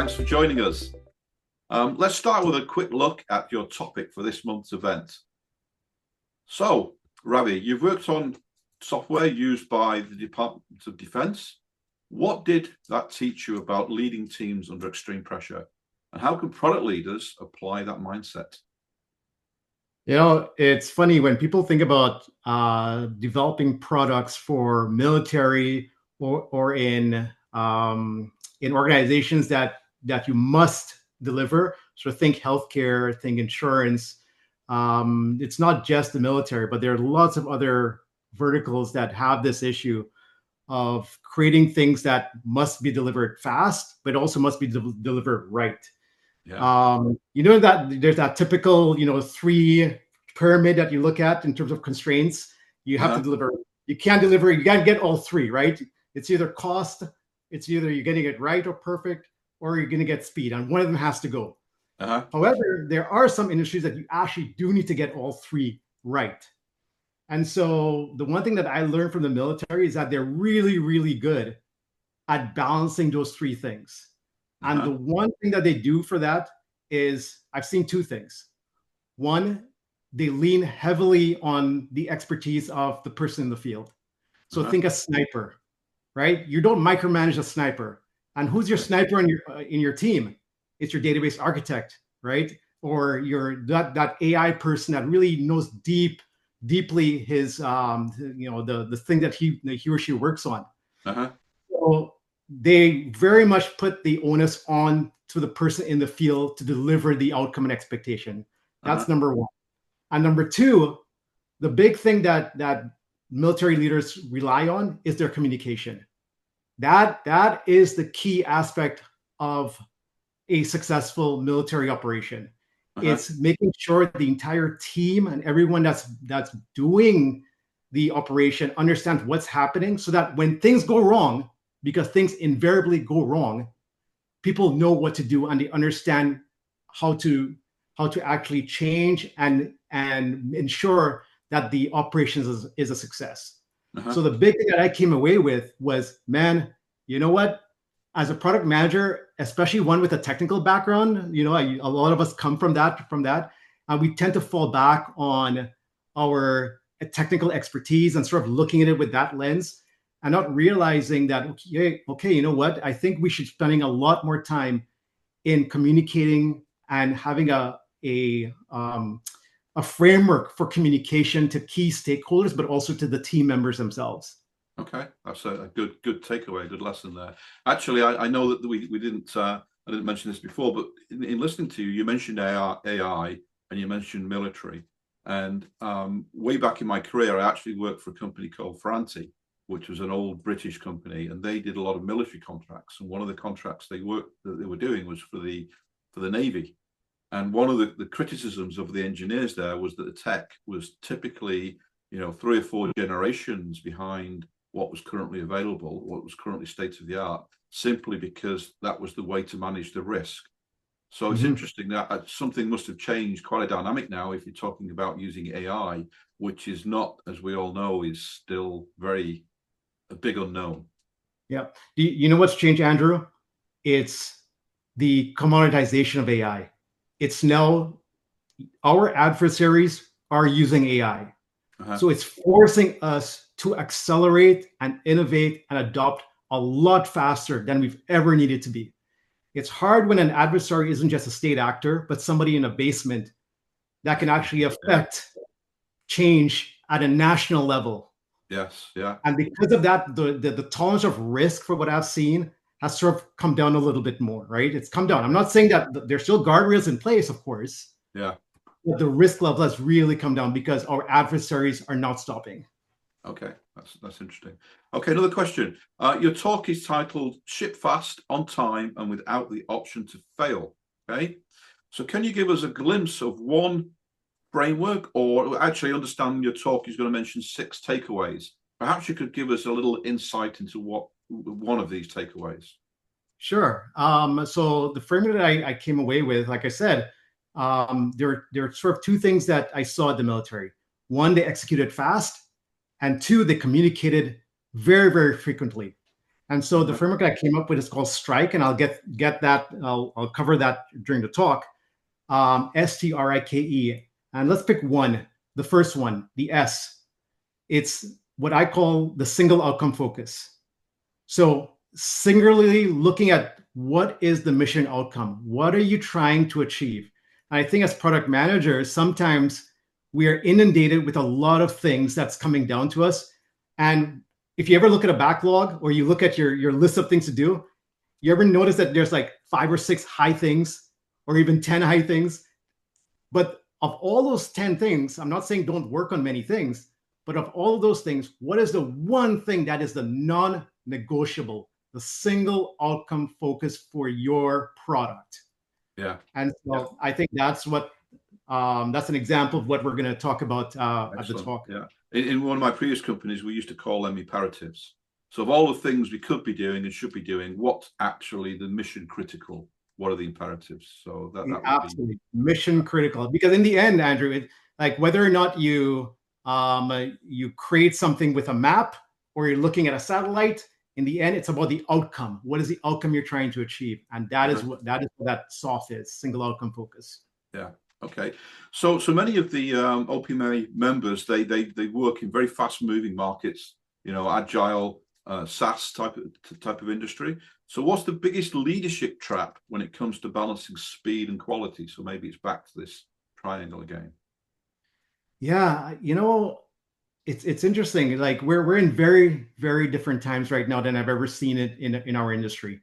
Thanks for joining us. Let's start with a quick look at your topic for this month's event. So, Ravi, you've worked on software used by the Department of Defense. What did that teach you about leading teams under extreme pressure? And how can product leaders apply that mindset? You know, it's funny when people think about developing products for military or in organizations that you must deliver. So think healthcare, think insurance. It's not just the military, but there are lots of other verticals that have this issue of creating things that must be delivered fast, but also must be delivered right. Yeah. You know that there's that typical, three pyramid that you look at in terms of constraints. You have to deliver. You can't deliver. You can't get all three, right? It's either cost, it's either you're getting it right or perfect, or you're going to get speed, and one of them has to go. However, there are some industries that you actually do need to get all three right. And so the one thing that I learned from the military is that they're really, really good at balancing those three things. And the one thing that they do for that is I've seen two things. One, they lean heavily on the expertise of the person in the field. So think a sniper, right? You don't micromanage a sniper. And who's your sniper in your team? It's your database architect, right? Or that AI person that really knows deeply his the thing that he or she works on. So they very much put the onus on to the person in the field to deliver the outcome and expectation. That's number one. And number two, the big thing that military leaders rely on is their communication. That is the key aspect of a successful military operation. It's making sure the entire team and everyone that's doing the operation understands what's happening, so that when things go wrong, because things invariably go wrong, people know what to do and they understand how to actually change and ensure that the operations is a success. So the big thing that I came away with was, man, you know what? As a product manager, especially one with a technical background, a lot of us come from that, and we tend to fall back on our technical expertise and sort of looking at it with that lens, and not realizing that, okay, you know what? I think we should spending a lot more time in communicating and having a framework for communication to key stakeholders, but also to the team members themselves. Okay, that's a good takeaway, good lesson there. Actually, I know that we didn't I didn't mention this before, but in listening to you, you mentioned AI and you mentioned military. And way back in my career, I actually worked for a company called Franti, which was an old British company, and they did a lot of military contracts. And one of the contracts they were doing was for the Navy. And one of the criticisms of the engineers there was that the tech was typically, 3 or 4 generations behind what was currently available, what was currently state of the art, simply because that was the way to manage the risk. So it's interesting that something must have changed, quite a dynamic now, if you're talking about using AI, which is not, as we all know, is still a big unknown. Yeah. You know what's changed, Andrew? It's the commoditization of AI. It's now our adversaries are using AI. So it's forcing us to accelerate and innovate and adopt a lot faster than we've ever needed to be. It's hard when an adversary isn't just a state actor, but somebody in a basement that can actually affect change at a national level. Yes, yeah. And because of that, the tolerance of risk for what I've seen has sort of come down a little bit more, right? It's come down. I'm not saying that there's still guardrails in place, of course. Yeah. But the risk level has really come down because our adversaries are not stopping. Okay, that's interesting. Okay, another question. Your talk is titled "Ship Fast, on Time, and Without the Option to Fail." Okay, so can you give us a glimpse of one framework, or actually understand your talk is going to mention 6 takeaways? Perhaps you could give us a little insight into what one of these takeaways. Sure. So the framework that I came away with, like I said, there are sort of 2 things that I saw at the military. One, they executed fast, and 2, they communicated very, very frequently. And so the framework I came up with is called Strike, and I'll get that. I'll cover that during the talk. STRIKE. And let's pick one. The first one, the S. It's what I call the single outcome focus. So singularly looking at what is the mission outcome? What are you trying to achieve? And I think as product managers, sometimes we are inundated with a lot of things that's coming down to us. And if you ever look at a backlog or you look at your list of things to do, you ever notice that there's like 5 or 6 high things or even 10 high things? But of all those 10 things, I'm not saying don't work on many things, but of all of those things, what is the one thing that is the non-negotiable, the single outcome focus for your product? Yeah. And so I think that's what that's an example of what we're going to talk about at the talk. Yeah. In one of my previous companies, we used to call them imperatives. So of all the things we could be doing and should be doing, what's actually the mission critical? What are the imperatives? So that would absolutely be mission critical, because in the end, Andrew, like whether or not you you create something with a map or you're looking at a satellite, in the end, it's about the outcome. What is the outcome you're trying to achieve? And that is what that SOF is, single outcome focus. Yeah. Okay. So many of the OPMMA members, they work in very fast moving markets, agile SaaS type of industry. So what's the biggest leadership trap when it comes to balancing speed and quality? So maybe it's back to this triangle again. Yeah, it's interesting. Like we're in very, very different times right now than I've ever seen it in our industry.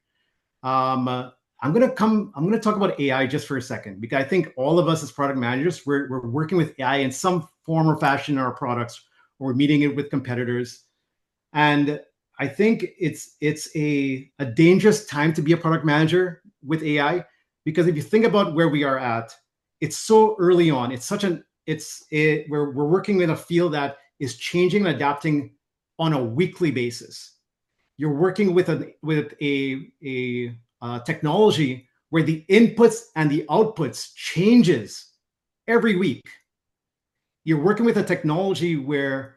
I'm gonna talk about AI just for a second, because I think all of us as product managers, we're working with AI in some form or fashion in our products, or we're meeting it with competitors. And I think it's a dangerous time to be a product manager with AI, because if you think about where we are at, it's so early on. We're working in a field that is changing and adapting on a weekly basis. You're working with a technology where the inputs and the outputs changes every week. You're working with a technology where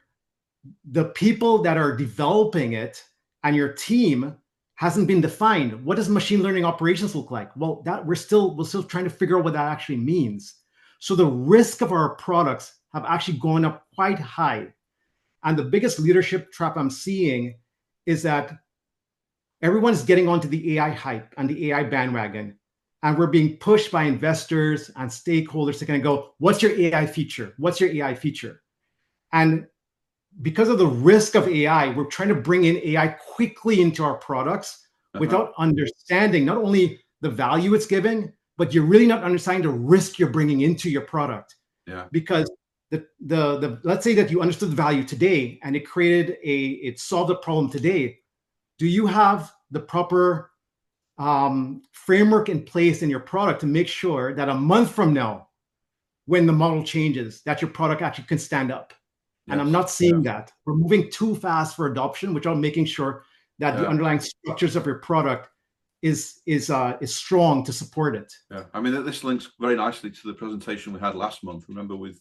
the people that are developing it and your team hasn't been defined. What does machine learning operations look like? Well, we're still trying to figure out what that actually means. So the risk of our products have actually gone up quite high. And the biggest leadership trap I'm seeing is that everyone's getting onto the AI hype and the AI bandwagon. And we're being pushed by investors and stakeholders to kind of go, what's your AI feature? What's your AI feature? And because of the risk of AI, we're trying to bring in AI quickly into our products without understanding not only the value it's giving, but you're really not understanding the risk you're bringing into your product. Yeah. Because the let's say that you understood the value today and it solved a problem today. Do you have the proper framework in place in your product to make sure that a month from now, when the model changes, that your product actually can stand up? Yes. And I'm not seeing that. We're moving too fast for adoption, without making sure that the underlying structures of your product is strong to support it. Yeah, I mean, this links very nicely to the presentation we had last month. Remember with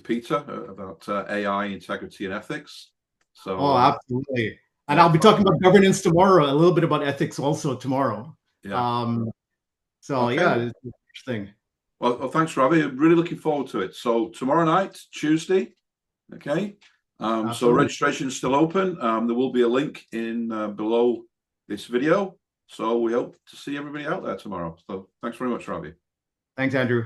Peter about AI integrity and ethics. So absolutely. And I'll be talking about governance tomorrow, a little bit about ethics also tomorrow. Yeah. Yeah, it's interesting. Well, thanks, Ravi. I'm really looking forward to it. So tomorrow night, Tuesday. Okay. So registration is still open. There will be a link in below this video. So we hope to see everybody out there tomorrow. So thanks very much, Ravi. Thanks, Andrew.